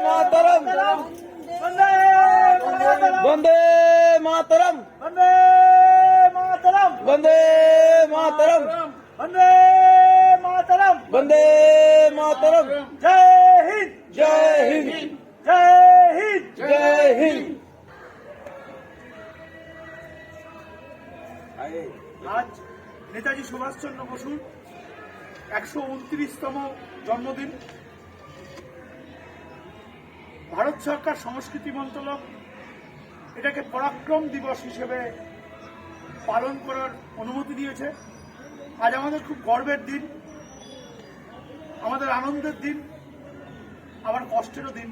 मातरम वंदे मातरम वंदे मातरम वंदे मातरम वंदे मातरम वंदे मातरम जय हिंद जय हिंद जय हिंद जय हिंद। আজ নেতাজি সুভাষচন্দ্র বসুর 129তম জন্মদিন। ভারত সরকার সংস্কৃতি মন্ত্রণালয় এটাকে পরাক্রম দিবস হিসেবে পালন করার অনুমতি দিয়েছে। আজ আমাদের খুব গর্বের দিন, আমাদের আনন্দের দিন, আবার কষ্টেরও দিন।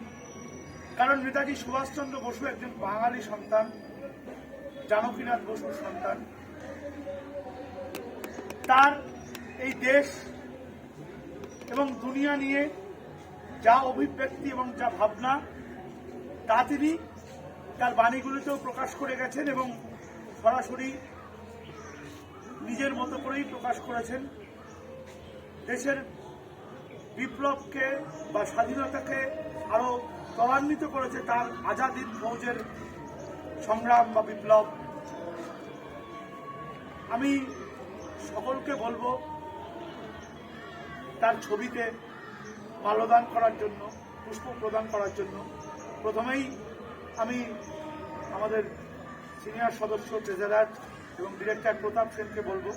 কারণ নেতাজি সুভাষচন্দ্র বসু একজন বাঙালি সন্তান, জানকীনাথ বসুর সন্তান। তার এই দেশ এবং দুনিয়া নিয়ে যা অভিব্যক্তি এবং যা ভাবনা তা তিনি তার বাণীগুলিতেও প্রকাশ করে গেছেন এবং সরাসরি নিজের মতো করেই প্রকাশ করেছেন। দেশের বিপ্লবকে বা স্বাধীনতাকে আরো ত্বরান্বিত করেছে তার আজাদ হিন্দ ফৌজের সংগ্রাম বা বিপ্লব। আমি সকলকে বলবো তার ছবিতে মাল্যদান করার জন্য, পুষ্প প্রদান করার জন্য। প্রথমেই আমি আমাদের সিনিয়র সদস্য ট্রেজারার এবং ডিরেক্টর প্রতাপ সেনকে বলবো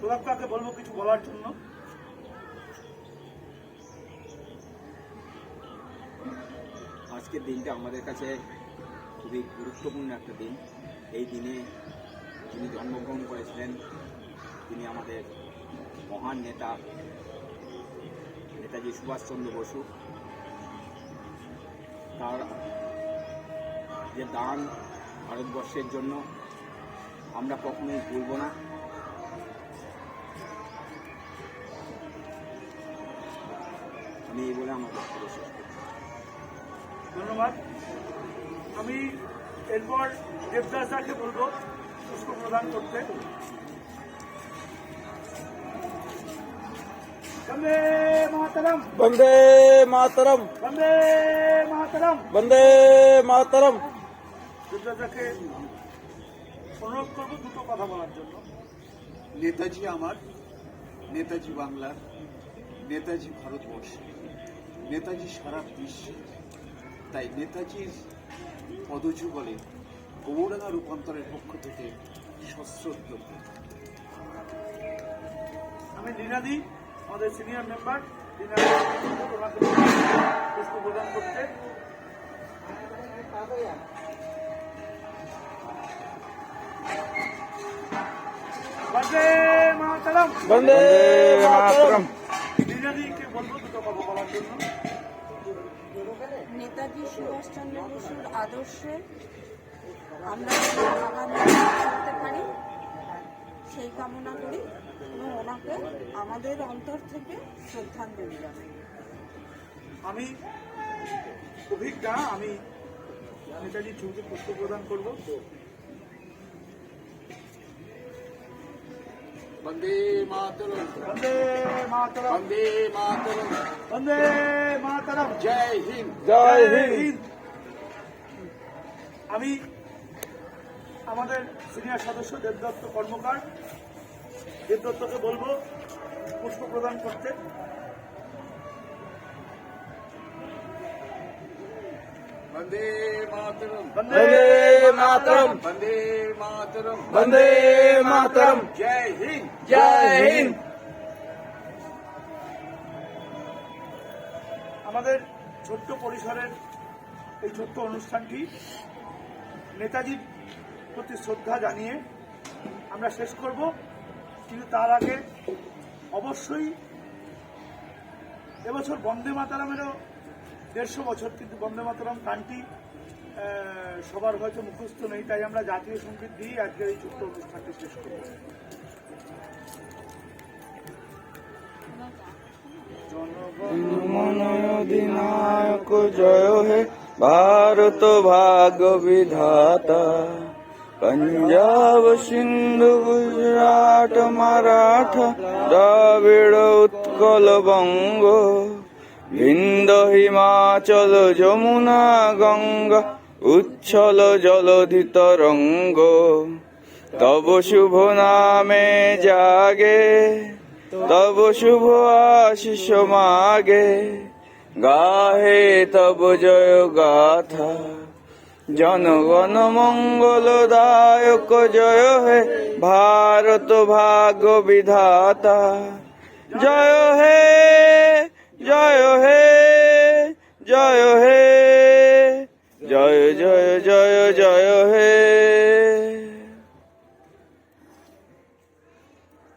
প্রতাপকে বলবো কিছু বলার জন্য। আজকের দিনটা আমাদের কাছে খুবই গুরুত্বপূর্ণ একটা দিন। এই দিনে যিনি জন্মগ্রহণ করেছিলেন তিনি আমাদের মহান নেতা নেতাজি সুভাষচন্দ্র বসু। তার যে দান ভারতবর্ষের জন্য আমরা কখনোই ভুলব না। আমি এই বলে আমার বক্তব্য শেষ করছি। ধন্যবাদ। আমি এরপর দেবদাস দাকে বলবো পুষ্প প্রদান করতে। বন্দে মাতরম वंदे मातरम বন্দে মাতরম। वंदे मातरम। দেবদাস দাকে অনুরোধ করবো দুটো কথা বলার জন্য। নেতাজি আমার, নেতাজি বাংলার, নেতাজি ভারতবর্ষ, নেতাজি সারা বিশ্বে। তাই নেতাজির পদযুগলে গৌরাঙ্গা রূপান্তরের পক্ষ থেকে সশ্রদ্ধ। আমি লীনাদি, আমাদের সিনিয়র মেম্বার ওনাকে পুষ্প প্রদান করতে। বন্দে মাতরম वंदे मातरम। লীনাদিকে বলবো দুটো কথা বলার জন্য। নেতাজি সুভাষচন্দ্র বসুর আদর্শে আমরা আগামী চলতে পারি সেই কামনা করি এবং ওনাকে আমাদের অন্তর থেকে শ্রদ্ধাঞ্জলি জানাই। আমি অভিজ্ঞা, আমি নেতাজি ছবিতে পুষ্প প্রদান করবো। বন্দে মাতরম, বন্দে মাতরম বন্দে মাতরম, বন্দে মাতরম জয় হিন্দ। जय हिंद। আমি আমাদের সিনিয়র সদস্য দেবদত্ত কর্মকার, দেবদত্তকে বলবো পুষ্প প্রদান করতে। বন্দে মাতরম, বন্দে वंदे मातरम বন্দে মাতরম, वंदे मातरम জয় হিন্দ। जय हिंद। আমাদের ছোট্ট পরিসরের এই ছোট্ট অনুষ্ঠানটি নেতাজির প্রতি শ্রদ্ধা জানিয়ে আমরা শেষ করব। কিন্তু তার আগে অবশ্যই এবছর বন্দে মাতরমেরও 150 বছর, কিন্তু বন্দে মাতরম গানটি সবার হয়তো মুখস্থ নেই, তাই আমরা জাতীয় সঙ্গীত দিয়ে আজকের এই ছোট্ট অনুষ্ঠানটি শেষ করব। मन अधिनायक जय हे भारत भाग्य विधाता। पंजाब सिंधु गुजरात मराठा द्राविड़ उत्कल बंग विंध्य हिमाचल যমুনা गंगा उच्छल जलधि तरंग तब शुभ नामे जागे तब शुभ आशीष मागे गाहे तब जय गाथा जनगण मंगलदायक जय हे भारत भाग्य विधाता जय